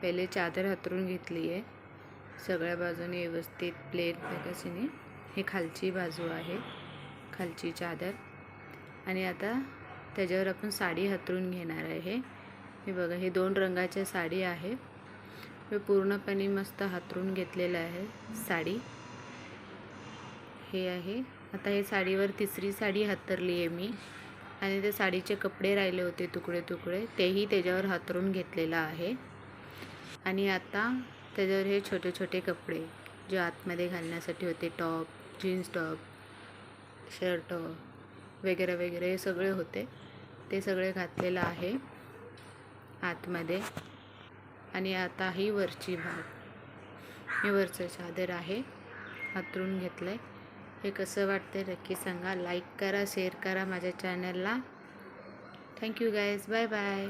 पहिले चादर हातरून घेतली आहे सगळ्या बाजूने व्यवस्थित प्लेन पद्धतीने. हे खालची बाजू आहे, खालची चादर. आणि आता त्याच्यावर आपण साडी हातरून घेणार आहे. हे बघा, हे 2 रंगाच्या साडी आहे. हे पूर्णपणे मस्त हातरून घेतलेलं आहे साडी. हे आहे. आता हे साडीवर तिसरी साडी हातरली आहे मी. आणि ते साडीचे कपडे राहिले होते तुकडे तुकडे, तेही त्याच्यावर हातरून घेतलेलं आहे. आणि आता त्याच्यावर हे छोटे छोटे कपडे जे आतमध्ये घालण्यासाठी होते, टॉप, जीन्स टॉप, शर्ट वगैरे वगैरे हे सगळे होते, ते सगळे घातलेलं आहे आतमध्ये. आणि आता ही वरची भाग, हे वरचं चादर आहे, हातरून घेतलं आहे. हे कसं वाटतं नक्की सांगा. लाईक करा, शेअर करा माझ्या चॅनलला. Thank you guys, bye bye.